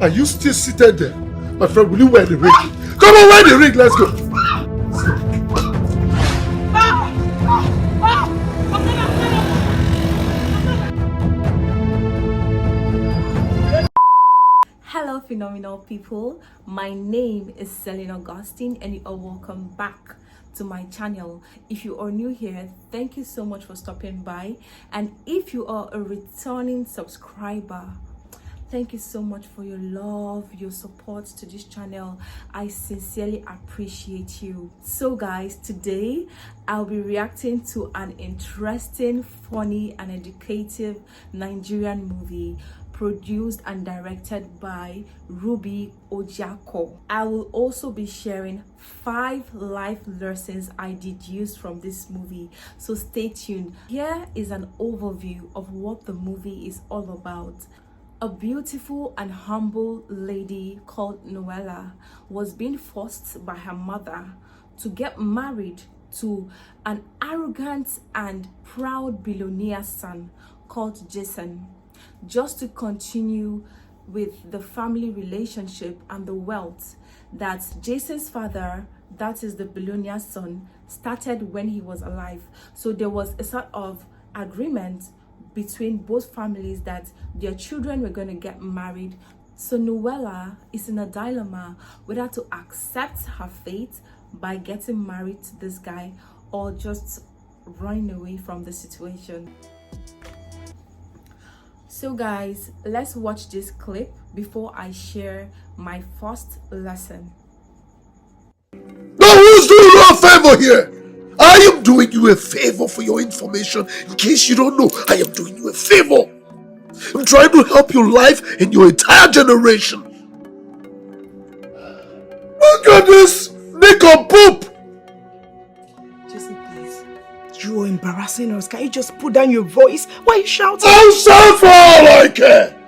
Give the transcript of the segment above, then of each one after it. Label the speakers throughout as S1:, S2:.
S1: Are you still seated there? My friend, will you wear the ring? Come on, wear the ring, let's go.
S2: Hello phenomenal people, my name is Celine Augustine and you are welcome back to my channel. If you are new here, thank you so much for stopping by, and if you are a returning subscriber, thank you so much for your love, your support to this channel. I sincerely appreciate you. So guys, today I'll be reacting to an interesting, funny and educative Nigerian movie produced and directed by Ruby Ojiako. I will also be sharing 5 life lessons I deduced from this movie, so stay tuned. Here is an overview of what the movie is all about. A beautiful and humble lady called Noella was being forced by her mother to get married to an arrogant and proud billionaire son called Jason, just to continue with the family relationship and the wealth that Jason's father, that is the billionaire son, started when he was alive. So there was a sort of agreement between both families that their children were going to get married. So Noella is in a dilemma whether to accept her fate by getting married to this guy or just running away from the situation. So guys, let's watch this clip before I share my first lesson.
S1: Now who's doing you a favor here? I am doing you a favor for your information. In case you don't know, I am doing you a favor. I'm trying to help your life and your entire generation. Look at this! Nick or poop!
S3: Jason, please. You are embarrassing us. Can you just put down your voice? Why are you shouting?
S1: I'll shout for all I care!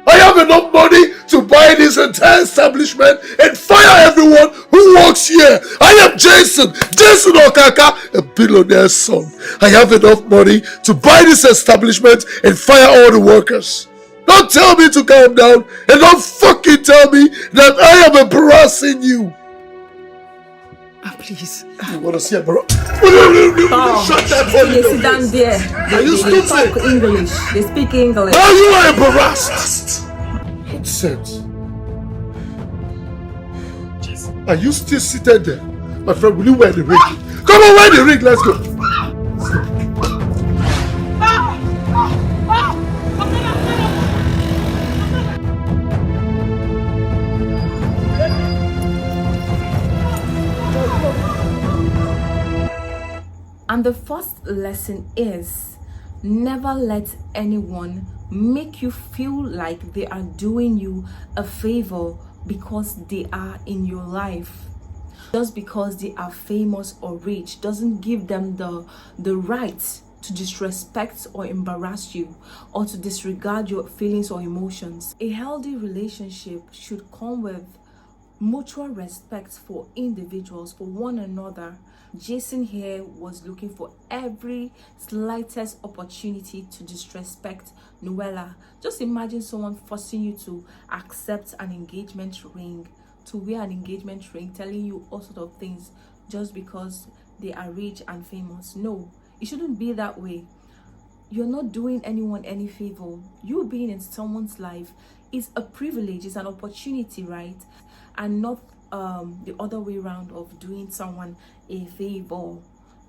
S1: I have enough money to buy this entire establishment and fire everyone who works here. I am Jason Okaka, a billionaire's son. I have enough money to buy this establishment and fire all the workers. Don't tell me to calm down, and don't fucking tell me that I am embarrassing you.
S3: Please.
S1: You want to see a barrage?
S2: Shut that door. They sit down there.
S1: Are you
S2: They
S1: stupid?
S2: talk English. They speak English.
S1: Now you are embarrassed. Nonsense. Are you still seated there? My friend, will you wear the ring? Come on, wear the ring, let's go.
S2: And the first lesson is never let anyone make you feel like they are doing you a favor because they are in your life. Just because they are famous or rich doesn't give them the right to disrespect or embarrass you or to disregard your feelings or emotions. A healthy relationship should come with mutual respect for individuals, for one another. Jason here was looking for every slightest opportunity to disrespect Noella. Just imagine someone forcing you to accept an engagement ring, to wear an engagement ring, telling you all sorts of things just because they are rich and famous. No, it shouldn't be that way. You're not doing anyone any favor. You being in someone's life is a privilege, it's an opportunity, right? And not the other way around of doing someone a favor.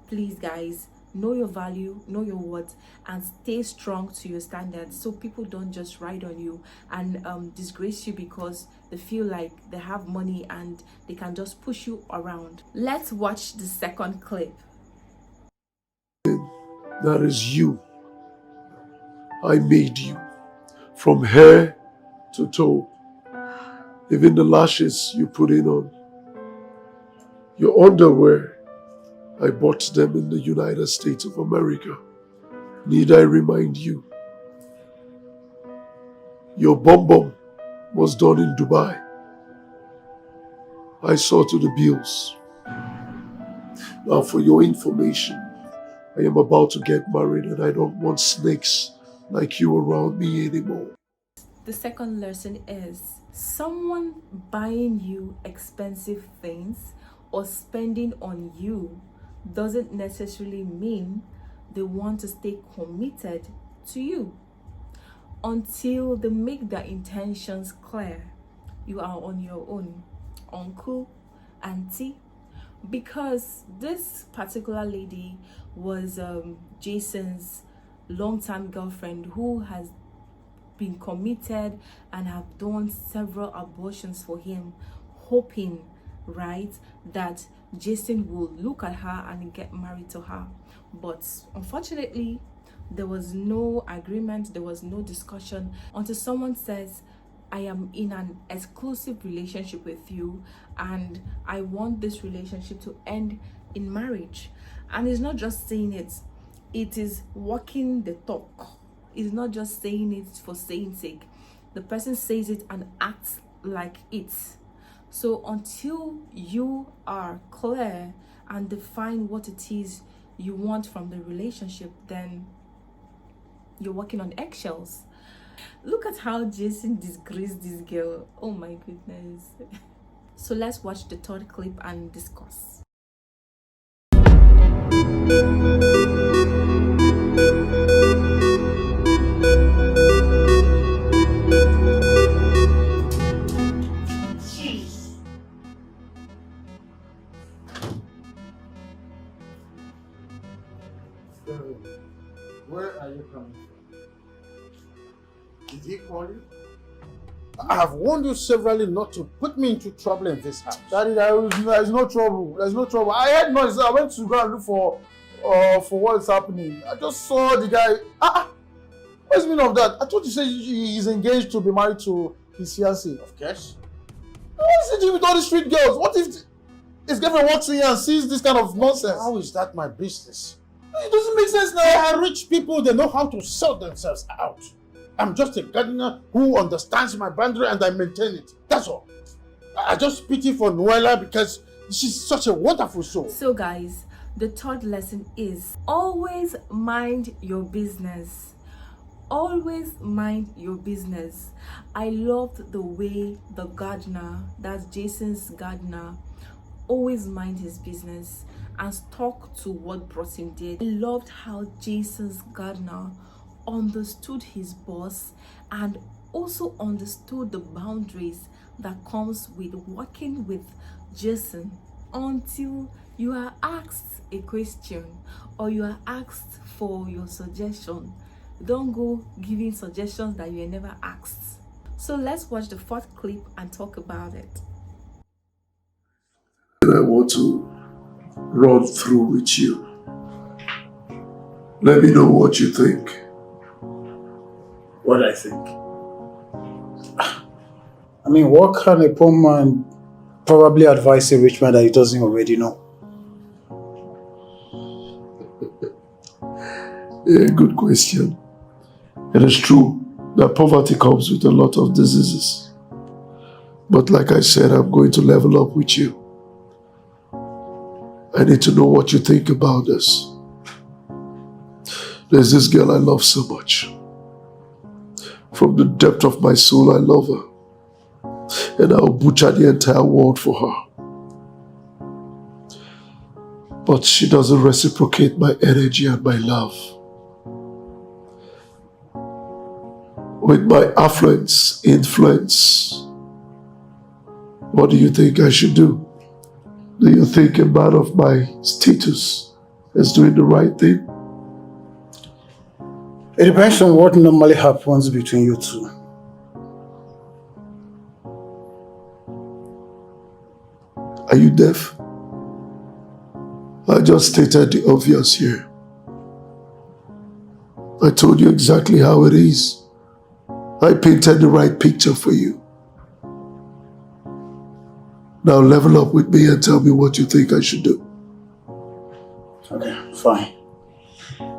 S2: Please guys, know your value, know your worth, and stay strong to your standards so people don't just ride on you and disgrace you because they feel like they have money and they can just push you around. Let's watch the second clip.
S1: That is you. I made you from hair to toe. Even the lashes you put in on. Your underwear, I bought them in the United States of America. Need I remind you? Your bum was done in Dubai. I saw to the bills. Now for your information, I am about to get married and I don't want snakes like you around me anymore.
S2: The second lesson is someone buying you expensive things or spending on you doesn't necessarily mean they want to stay committed to you. Until they make their intentions clear, you are on your own, uncle, auntie. Because this particular lady was Jason's long-time girlfriend who has been committed and have done several abortions for him, hoping, right, that Jason will look at her and get married to her. But unfortunately, there was no agreement, there was no discussion until someone says, I am in an exclusive relationship with you and I want this relationship to end in marriage. And it's not just saying it, it is walking the talk. It's not just saying it for saying sake. The person says it and acts like it. So until you are clear and define what it is you want from the relationship, then you're walking on eggshells. Look at how Jason disgraced this girl. Oh my goodness. So let's watch the third clip and discuss.
S4: Where are you coming from? Did he call you? I have warned you severally not to put me into trouble in this house.
S5: Daddy, there's no trouble. There's no trouble. I heard noise. I went to go and look for what's happening. I just saw the guy. What's the meaning of that? I thought you said he's engaged to be married to his fiancée.
S4: Of course.
S5: What's he doing with all the street girls? What if his girlfriend walks in here and sees this kind of nonsense?
S4: How is that my business?
S5: It doesn't make sense now.
S4: They are rich people. They know how to sell themselves out. I'm just a gardener who understands my boundary and I maintain it. That's all. I just pity for Noella because she's such a wonderful soul.
S2: So guys, the third lesson is always mind your business. Always mind your business. I loved the way the gardener, that's Jason's gardener, always mind his business and stuck to what brought him there. I loved how Jason's gardener understood his boss and also understood the boundaries that comes with working with Jason. Until you are asked a question or you are asked for your suggestion, don't go giving suggestions that you were never asked. So let's watch the fourth clip and talk about it.
S1: I want to run through with you. Let me know what you think.
S5: What I think? I mean, what can a poor man probably advise a rich man that he doesn't already know?
S1: Yeah, good question. It is true that poverty comes with a lot of diseases. But like I said, I'm going to level up with you. I need to know what you think about this. There's this girl I love so much. From the depth of my soul, I love her. And I'll butcher the entire world for her. But she doesn't reciprocate my energy and my love. With my affluence, influence, what do you think I should do? Do you think a man of my status is doing the right thing?
S5: It depends on what normally happens between you two.
S1: Are you deaf? I just stated the obvious here. I told you exactly how it is. I painted the right picture for you. Now level up with me and tell me what you think I should do.
S5: Okay, fine.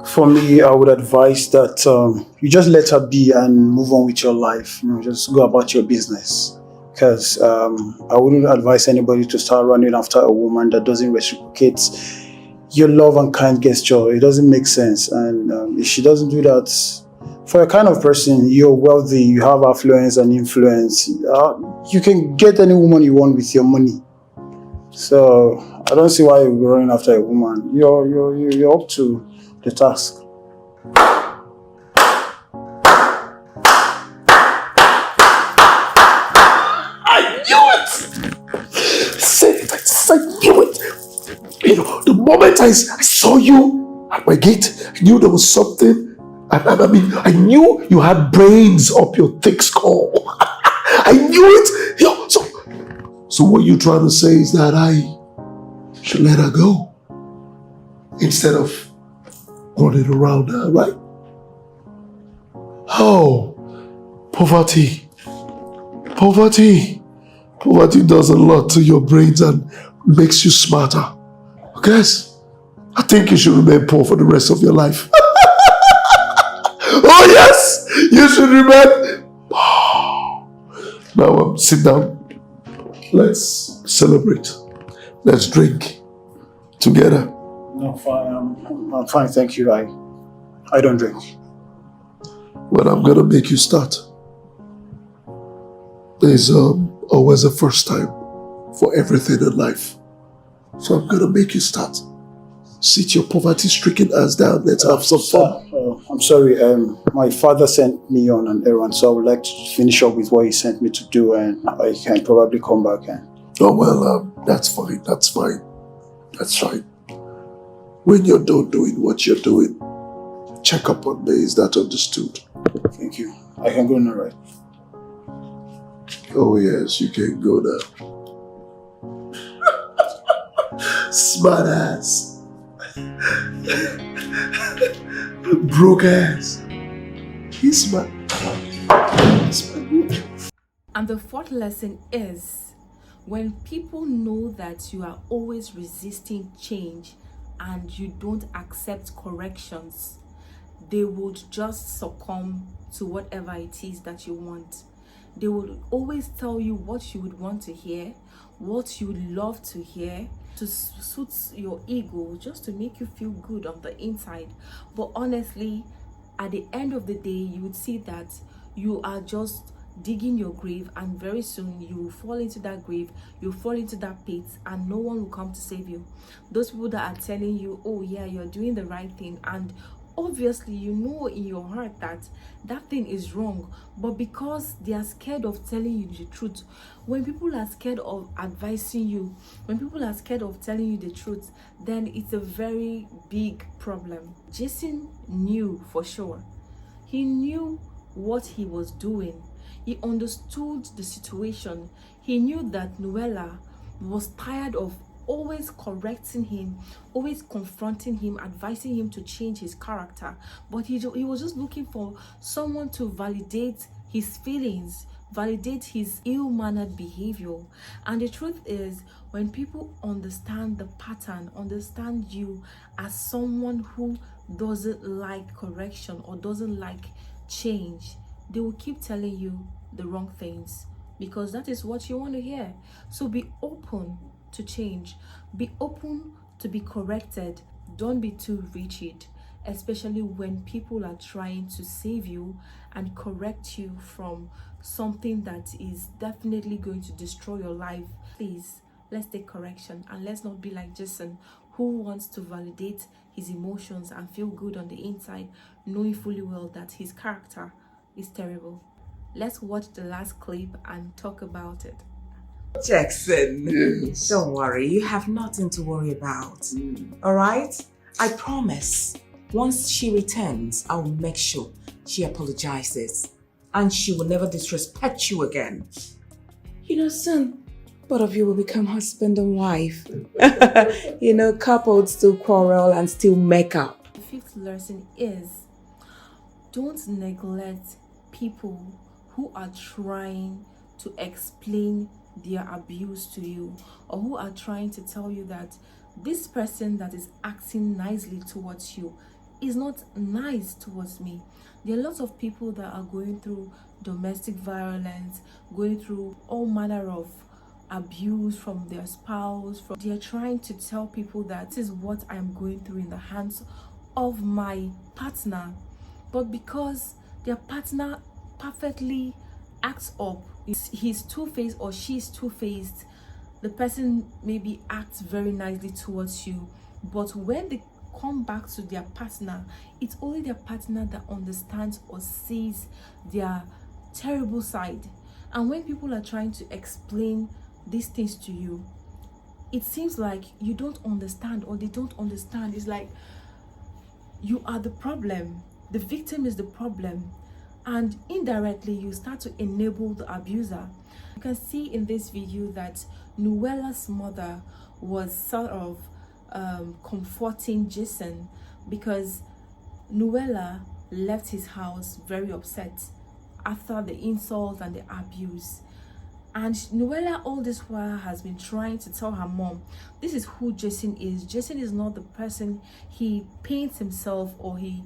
S5: For me, I would advise that you just let her be and move on with your life. Just go about your business. Because I wouldn't advise anybody to start running after a woman that doesn't reciprocate your love and kind gesture. It doesn't make sense. And if she doesn't do that, For a kind of person, you're wealthy, you have affluence and influence. You can get any woman you want with your money. So I don't see why you're running after a woman. You're up to the task.
S1: I knew it! I knew it! You know, the moment I saw you at my gate, I knew there was something. I mean, I knew you had brains up your thick skull. I knew it! Yo, so what you trying to say is that I should let her go instead of running around her, right? Oh, poverty. Poverty does a lot to your brains and makes you smarter. Guys, I think you should remain poor for the rest of your life. Oh yes, you should remain. Now sit down. Let's celebrate. Let's drink together.
S5: No, fine. I'm fine, thank you. I don't drink.
S1: Well, I'm gonna make you start. There's always a first time for everything in life. So I'm gonna make you start. Sit your poverty-stricken ass down. Let's have some fun.
S5: I'm sorry. My father sent me on an errand, so I would like to finish up with what he sent me to do, and I can probably come back and.
S1: Oh well, that's fine. That's fine. That's fine. When you're done doing what you're doing, check up on me. Is that understood?
S5: Thank you. I can go now, right?
S1: Oh yes, you can go now. Smart ass. Broke ass. He's smart.
S2: And the fourth lesson is, when people know that you are always resisting change and you don't accept corrections, they would just succumb to whatever it is that you want. They would always tell you what you would want to hear, what you would love to hear, to suit your ego, just to make you feel good on the inside. But honestly, at the end of the day, you would see that you are just digging your grave, and very soon you will fall into that grave, you'll fall into that pit, and no one will come to save you. Those people that are telling you, oh yeah, you're doing the right thing, and obviously you know in your heart that that thing is wrong, but because they are scared of telling you the truth, when people are scared of advising you, when people are scared of telling you the truth, then it's a very big problem. Jason knew for sure. He knew what he was doing. He understood the situation. He knew that Noella was tired of always correcting him, always confronting him, advising him to change his character. But he was just looking for someone to validate his feelings, validate his ill-mannered behavior. And the truth is, when people understand the pattern, understand you as someone who doesn't like correction or doesn't like change, they will keep telling you the wrong things because that is what you want to hear. So be open to change, be open to be corrected. Don't be too rigid, especially when people are trying to save you and correct you from something that is definitely going to destroy your life. Please, let's take correction and let's not be like Jason, who wants to validate his emotions and feel good on the inside, knowing fully well that his character is terrible. Let's watch the last clip and talk about it.
S3: Jackson,
S1: Yes.
S3: don't worry, you have nothing to worry about. All right? I promise, once she returns, I'll make sure she apologizes and she will never disrespect you again. You know, soon, both of you will become husband and wife. You know, couples still quarrel and still make up.
S2: The fifth lesson is, don't neglect people who are trying to explain their abuse to you, or who are trying to tell you that this person that is acting nicely towards you is not nice towards me. There are lots of people that are going through domestic violence, going through all manner of abuse from their spouse. They're trying to tell people that this is what I'm going through in the hands of my partner, but because their partner perfectly acts up, he's two-faced or she's two-faced, the person maybe acts very nicely towards you, but when they come back to their partner, it's only their partner that understands or sees their terrible side. And when people are trying to explain these things to you, it seems like you don't understand, or they don't understand. It's like you are the problem, the victim is the problem, and indirectly you start to enable the abuser. You can see in this video that Nuella's mother was sort of comforting Jason, because Nuella left his house very upset after the insult and the abuse. And Nuella all this while has been trying to tell her mom, this is who Jason is. Jason is not the person he paints himself or he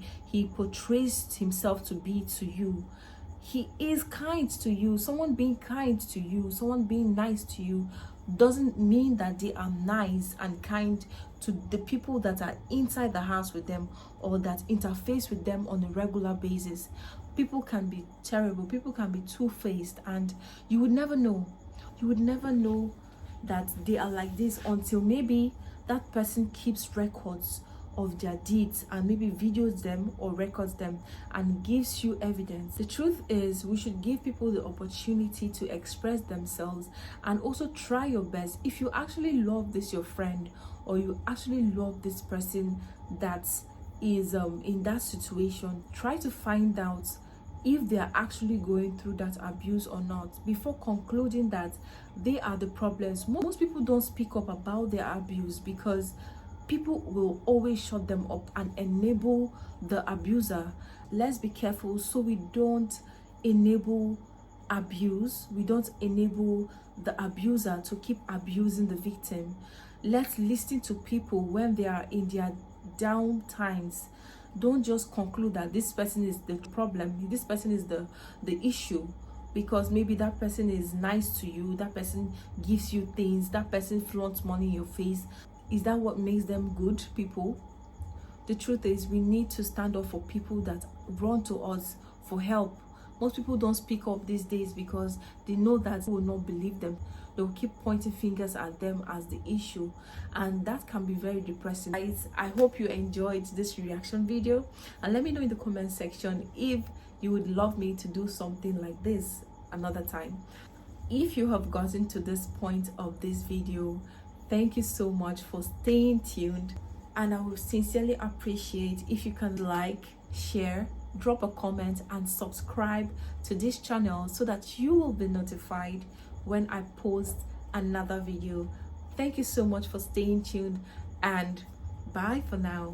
S2: portrays himself to be to you. He is kind to you. Someone being kind to you, someone being nice to you, doesn't mean that they are nice and kind to the people that are inside the house with them or that interface with them on a regular basis. People can be terrible, people can be two-faced, and you would never know. You would never know that they are like this until maybe that person keeps records of their deeds and maybe videos them or records them and gives you evidence. The truth is, we should give people the opportunity to express themselves, and also try your best. If you actually love this your friend, or you actually love this person that is in that situation, try to find out if they are actually going through that abuse or not before concluding that they are the problems. Most people don't speak up about their abuse because people will always shut them up and enable the abuser. Let's be careful so we don't enable abuse. We don't enable the abuser to keep abusing the victim. Let's listen to people when they are in their down times. Don't just conclude that this person is the problem, this person is the issue, because maybe that person is nice to you, that person gives you things, that person flaunts money in your face. Is that what makes them good people? The truth is, we need to stand up for people that run to us for help. Most people don't speak up these days because they know that we will not believe them. They will keep pointing fingers at them as the issue, and that can be very depressing. Guys, I hope you enjoyed this reaction video, and let me know in the comment section if you would love me to do something like this another time. If you have gotten to this point of this video, thank you so much for staying tuned, and I would sincerely appreciate if you can like, share, drop a comment, and subscribe to this channel so that you will be notified when I post another video. Thank you so much for staying tuned, and bye for now.